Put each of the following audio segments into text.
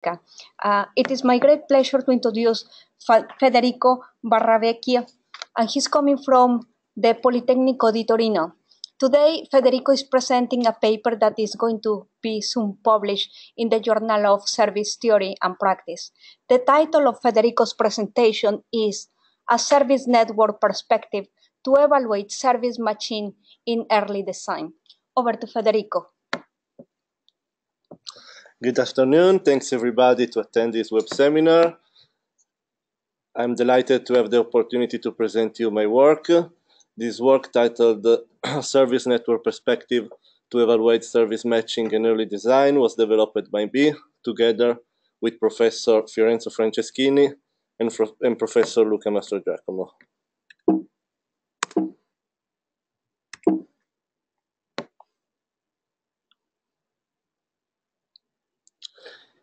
It is my great pleasure to introduce Federico Barravecchia, and he's coming from the Politecnico di Torino. Today, Federico is presenting a paper that is going to be soon published in the Journal of Service Theory and Practice. The title of Federico's presentation is A Service Network Perspective to Evaluate Service Matching in Early Design. Over to Federico. Good afternoon. Thanks everybody to attend this web seminar. I'm delighted to have the opportunity to present you my work. This work titled Service Network Perspective to Evaluate Service Matching in Early Design was developed by me together with Professor Fiorenzo Franceschini and Professor Luca Mastrogiacomo.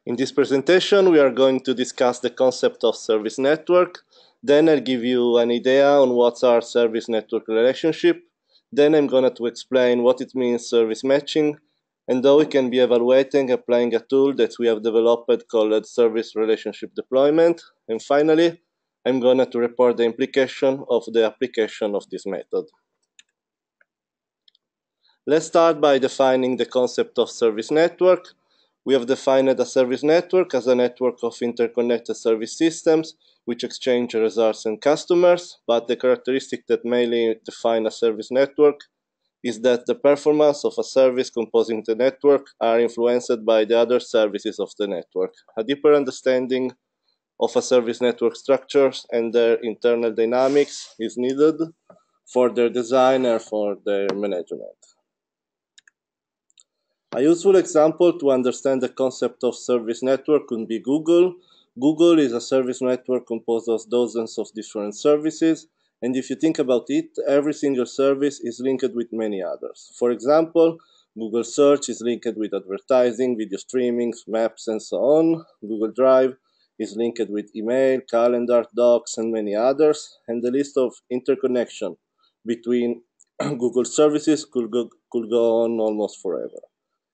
In this presentation, we are going to discuss the concept of service network. Then I'll give you an idea on what's our service network relationship. Then I'm going to explain what it means service matching and how we can be evaluating applying a tool that we have developed called service relationship deployment. And finally, I'm going to report the implication of the application of this method. Let's start by defining the concept of service network. We have defined a service network as a network of interconnected service systems which exchange resources and customers, but the characteristic that mainly define a service network is that the performance of a service composing the network are influenced by the other services of the network. A deeper understanding of a service network structures and their internal dynamics is needed for their design and for their management. A useful example to understand the concept of service network could be Google. Google is a service network composed of dozens of different services, and if you think about it, every single service is linked with many others. For example, Google Search is linked with advertising, video streaming, maps, and so on. Google Drive is linked with email, calendar, docs, and many others, and the list of interconnection between Google services could go on almost forever.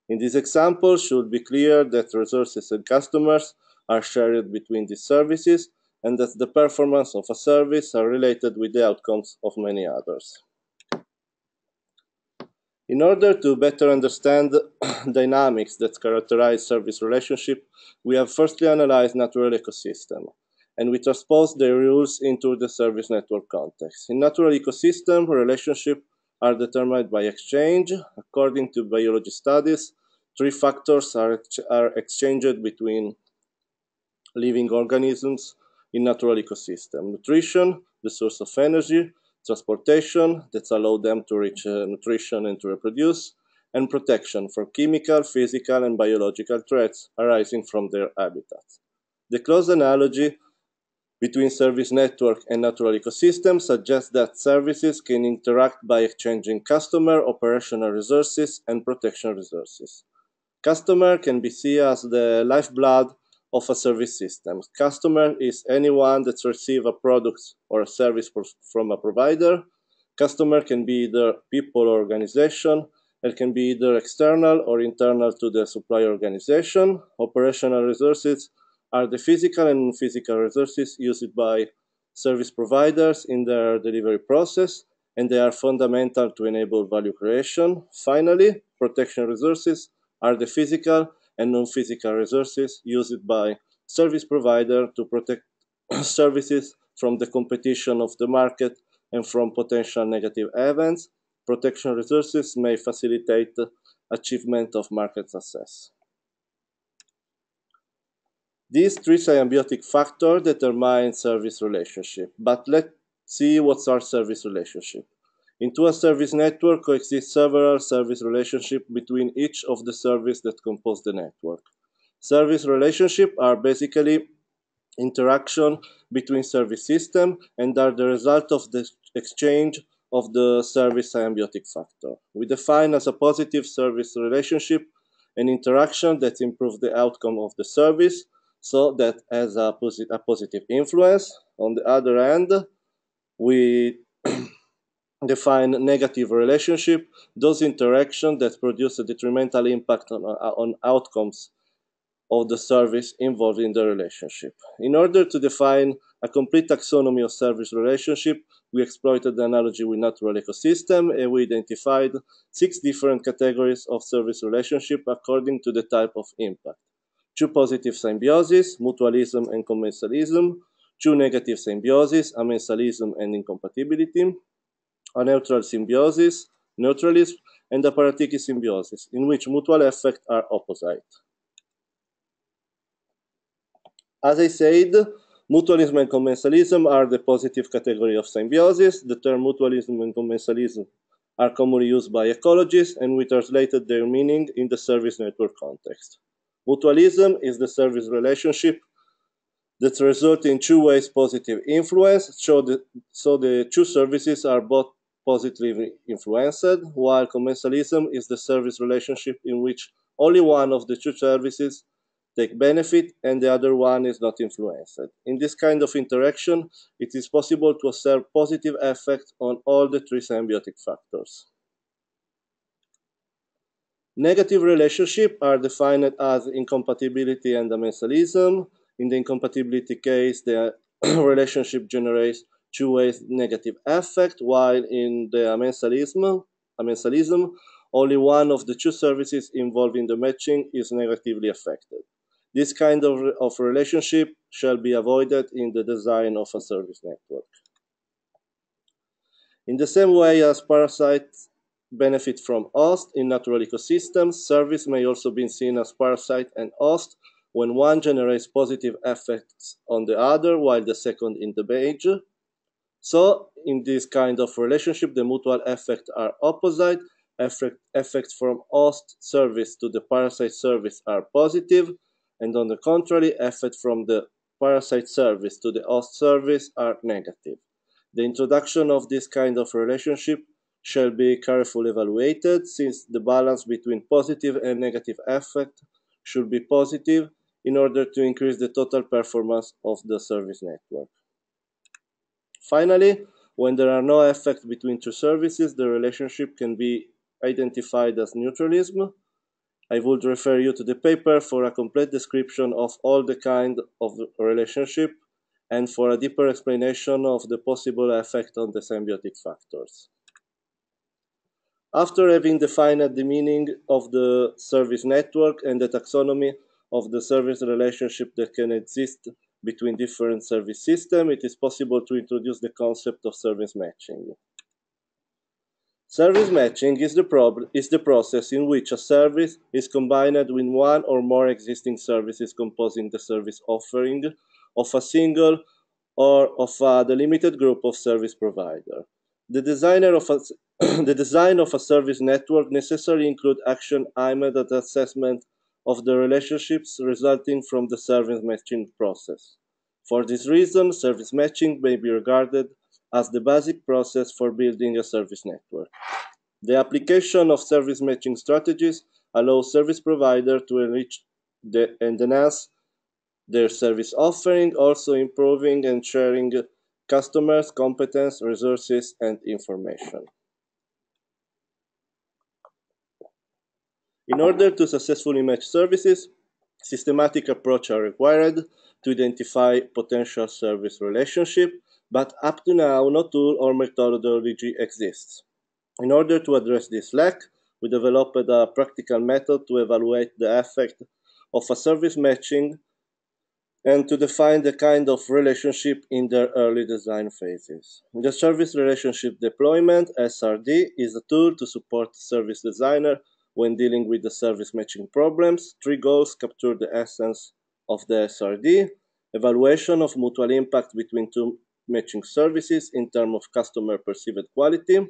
In this example, it should be clear that resources and customers are shared between these services and that the performance of a service are related with the outcomes of many others. In order to better understand dynamics that characterize service relationship, we have firstly analyzed natural ecosystem, and we transpose their rules into the service network context. In natural ecosystem, relationships are determined by exchange. According to biology studies, three factors are exchanged between living organisms in natural ecosystem: nutrition, the source of energy; transportation, that allows them to reach nutrition and to reproduce; and protection for chemical, physical, and biological threats arising from their habitats. The close analogy between service network and natural ecosystem suggests that services can interact by exchanging customer, operational resources, and protection resources. Customer can be seen as the lifeblood of a service system. Customer is anyone that receives a product or a service from a provider. Customer can be either people or organization. It can be either external or internal to the supplier organization. Operational resources are the physical and non-physical resources used by service providers in their delivery process, and they are fundamental to enable value creation. Finally, protection resources are the physical and non-physical resources used by service provider to protect services from the competition of the market and from potential negative events. Protection resources may facilitate achievement of market success. These three symbiotic factors determine service relationship, but let's see what's our service relationship. Into a service network coexist several service relationships between each of the services that compose the network. Service relationships are basically interaction between service systems and are the result of the exchange of the service symbiotic factor. We define as a positive service relationship an interaction that improves the outcome of the service, so that has a positive influence. On the other hand, we define negative relationship, those interactions that produce a detrimental impact on outcomes of the service involved in the relationship. In order to define a complete taxonomy of service relationship, we exploited the analogy with natural ecosystem, and we identified 6 different categories of service relationship according to the type of impact. 2 positive symbiosis, mutualism and commensalism, 2 negative symbiosis, amensalism and incompatibility, a neutral symbiosis, neutralism, and a parasitic symbiosis, in which mutual effects are opposite. As I said, mutualism and commensalism are the positive category of symbiosis. The term mutualism and commensalism are commonly used by ecologists, and we translated their meaning in the service network context. Mutualism is the service relationship that results in 2 ways positive influence, so the 2 services are both positively influenced, while commensalism is the service relationship in which only one of the 2 services take benefit and the other one is not influenced. In this kind of interaction, it is possible to observe positive effects on all the 3 symbiotic factors. Negative relationships are defined as incompatibility and amensalism. In the incompatibility case, the relationship generates 2 ways negative effect, while in the amensalism, only one of the 2 services involved in the matching is negatively affected. This kind of relationship shall be avoided in the design of a service network. In the same way as parasites benefit from host in natural ecosystems, service may also be seen as parasite and host when one generates positive effects on the other while the second in the beige. So in this kind of relationship, the mutual effects are opposite. Effects from host service to the parasite service are positive, and on the contrary, effects from the parasite service to the host service are negative. The introduction of this kind of relationship shall be carefully evaluated, since the balance between positive and negative effect should be positive in order to increase the total performance of the service network. Finally, when there are no effects between 2 services, the relationship can be identified as neutralism. I would refer you to the paper for a complete description of all the kind of relationship and for a deeper explanation of the possible effect on the symbiotic factors. After having defined the meaning of the service network and the taxonomy of the service relationship that can exist between different service systems, it is possible to introduce the concept of service matching. Service matching is the process in which a service is combined with one or more existing services composing the service offering of a single or of a delimited group of service providers. The design of a service network necessarily includes action aimed at assessment of the relationships resulting from the service matching process. For this reason, service matching may be regarded as the basic process for building a service network. The application of service matching strategies allows service providers to enrich and enhance their service offering, also improving and sharing customers' competence, resources, and information. In order to successfully match services, systematic approaches are required to identify potential service relationships, but up to now, no tool or methodology exists. In order to address this lack, we developed a practical method to evaluate the effect of a service matching and to define the kind of relationship in their early design phases. The service relationship deployment, SRD, is a tool to support service designer when dealing with the service matching problems. 3 goals capture the essence of the SRD: evaluation of mutual impact between 2 matching services in terms of customer perceived quality,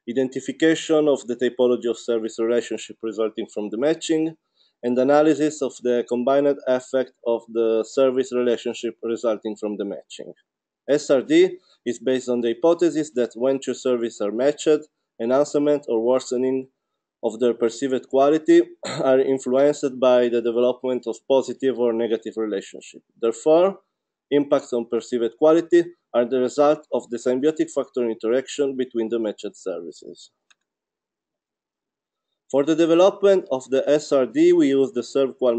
identification of the typology of service relationship resulting from the matching, and analysis of the combined effect of the service relationship resulting from the matching. SRD is based on the hypothesis that when 2 services are matched, enhancement or worsening of their perceived quality are influenced by the development of positive or negative relationship. Therefore, impacts on perceived quality are the result of the symbiotic factor interaction between the matched services. For the development of the SRD, we use the serve-qual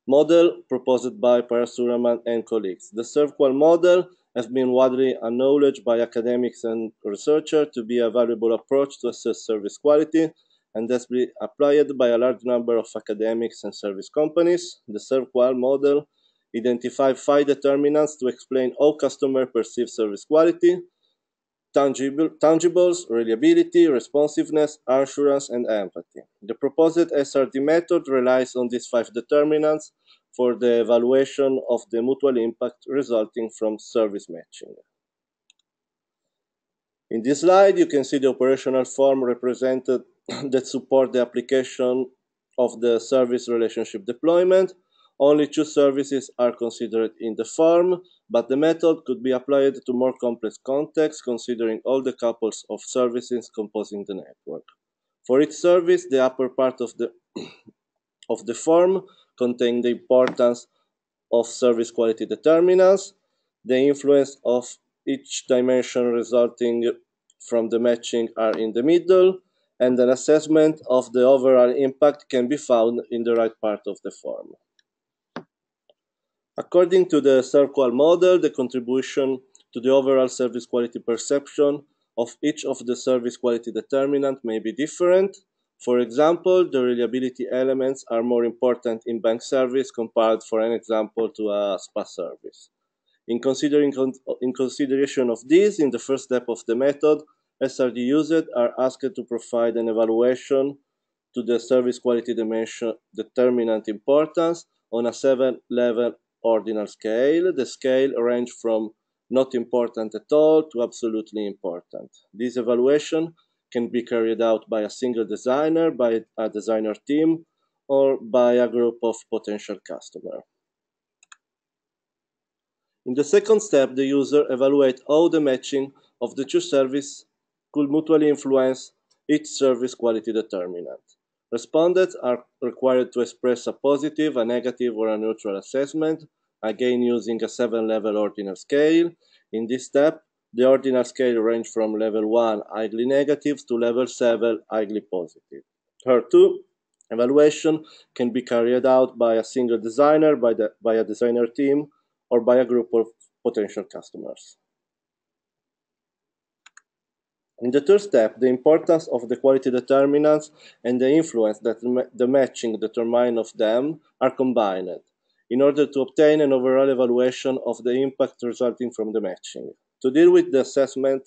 model proposed by Parasitism and colleagues. The serve-qual model has been widely acknowledged by academics and researchers to be a valuable approach to assess service quality, and has been applied by a large number of academics and service companies. The serve-qual model identifies 5 determinants to explain how customers perceive service quality: tangibles, reliability, responsiveness, assurance, and empathy. The proposed SRD method relies on these 5 determinants for the evaluation of the mutual impact resulting from service matching. In this slide, you can see the operational form represented that support the application of the service relationship deployment. Only 2 services are considered in the form, but the method could be applied to more complex contexts, considering all the couples of services composing the network. For each service, the upper part of the form contains the importance of service quality determinants, the influence of each dimension resulting from the matching are in the middle, and an assessment of the overall impact can be found in the right part of the form. According to the serve-qual model, the contribution to the overall service quality perception of each of the service quality determinants may be different. For example, the reliability elements are more important in bank service compared, for an example, to a spa service. In consideration of this, in the first step of the method, SRD users are asked to provide an evaluation to the service quality dimension determinant importance on a 7-level ordinal scale. The scale ranges from not important at all to absolutely important. This evaluation can be carried out by a single designer, by a designer team, or by a group of potential customers. In the second step, the user evaluates how the matching of the 2 services could mutually influence each service quality determinant. Respondents are required to express a positive, a negative, or a neutral assessment, again using a 7-level ordinal scale. In this step, the ordinal scale ranges from level 1 highly negative to level 7 highly positive. Here too, evaluation can be carried out by a single designer, by a designer team, or by a group of potential customers. In the third step, the importance of the quality determinants and the influence that the matching determine of them are combined in order to obtain an overall evaluation of the impact resulting from the matching. To deal with the assessment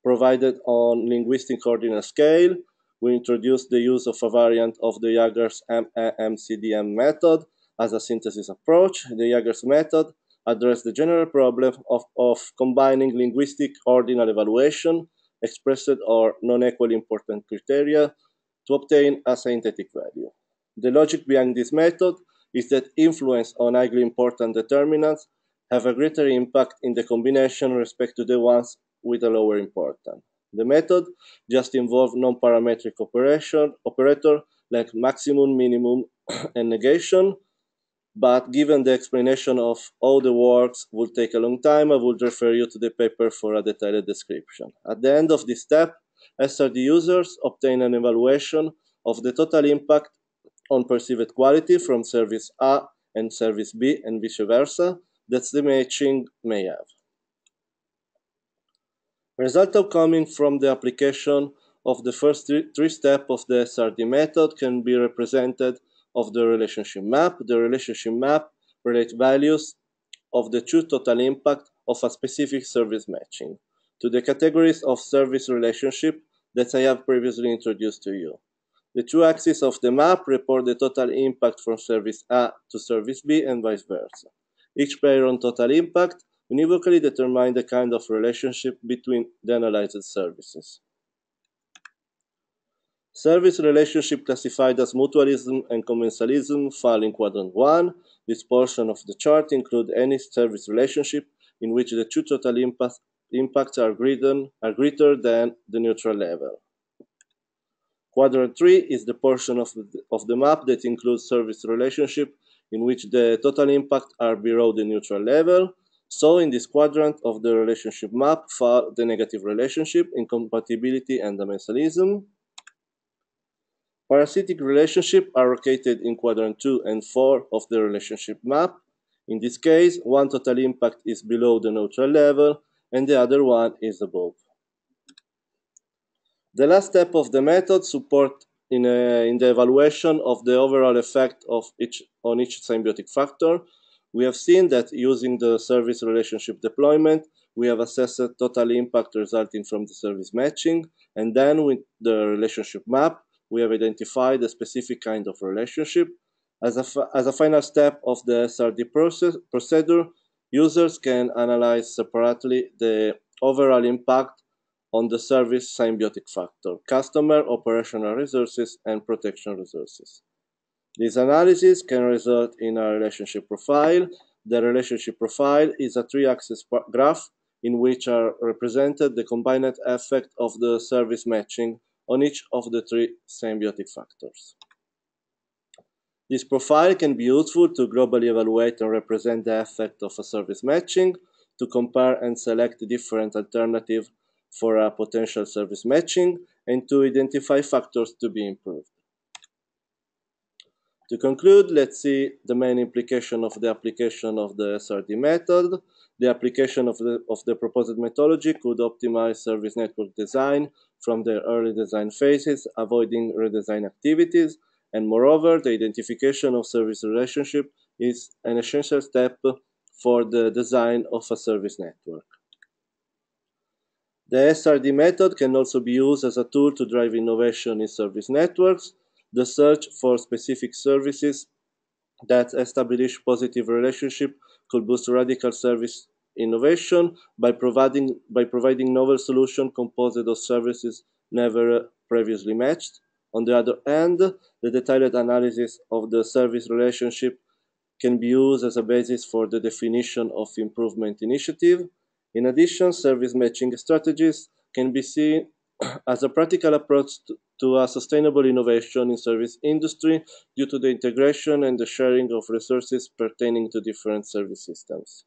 provided on linguistic ordinal scale, we introduced the use of a variant of the Jaeger's MCDM method as a synthesis approach. The Jaeger's method addressed the general problem of combining linguistic ordinal evaluation, expressed or non-equally important criteria, to obtain a synthetic value. The logic behind this method is that influence on highly important determinants have a greater impact in the combination with respect to the ones with a lower importance. The method just involves non-parametric operator like maximum, minimum, and negation, but given the explanation of how the works will take a long time, I would refer you to the paper for a detailed description. At the end of this step, SRD users obtain an evaluation of the total impact on perceived quality from service A and service B and vice versa that the matching may have. Result coming from the application of the first three steps of the SRD method can be represented of the relationship map. The relationship map relates values of the 2 total impact of a specific service matching to the categories of service relationship that I have previously introduced to you. The 2 axes of the map report the total impact from service A to service B and vice versa. Each pair on total impact univocally determines the kind of relationship between the analyzed services. Service relationship classified as mutualism and commensalism fall in quadrant 1. This portion of the chart includes any service relationship in which the 2 total impacts are greater than the neutral level. Quadrant 3 is the portion of the map that includes service relationship in which the total impact are below the neutral level. So in this quadrant of the relationship map fall the negative relationship, incompatibility, and amensalism. Parasitic relationships are located in quadrant 2 and 4 of the relationship map. In this case, one total impact is below the neutral level and the other one is above. The last step of the method supports in the evaluation of the overall effect of on each symbiotic factor. We have seen that using the service relationship deployment, we have assessed total impact resulting from the service matching, and then with the relationship map, we have identified a specific kind of relationship. As a final step of the SRD procedure, users can analyze separately the overall impact on the service symbiotic factor, customer operational resources, and protection resources. This analysis can result in a relationship profile. The relationship profile is a three-axis graph in which are represented the combined effect of the service matching on each of the three symbiotic factors. This profile can be useful to globally evaluate and represent the effect of a service matching, to compare and select different alternatives for a potential service matching, and to identify factors to be improved. To conclude, let's see the main implication of the application of the SRD method. The application of the proposed methodology could optimize service network design from the early design phases, avoiding redesign activities, and moreover, the identification of service relationship is an essential step for the design of a service network. The SRD method can also be used as a tool to drive innovation in service networks. The search for specific services that establish positive relationship could boost radical service innovation by providing novel solutions composed of services never previously matched. On the other hand, the detailed analysis of the service relationship can be used as a basis for the definition of improvement initiative. In addition, service matching strategies can be seen as a practical approach to a sustainable innovation in service industry due to the integration and the sharing of resources pertaining to different service systems.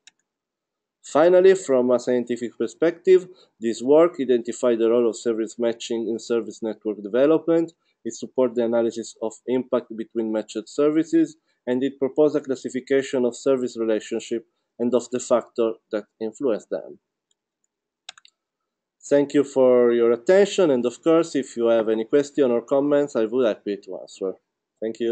Finally, from a scientific perspective, this work identified the role of service matching in service network development. It supports the analysis of impact between matched services, and it proposed a classification of service relationship and of the factors that influence them. Thank you for your attention, and of course, if you have any question or comments, I would be happy to answer. Thank you.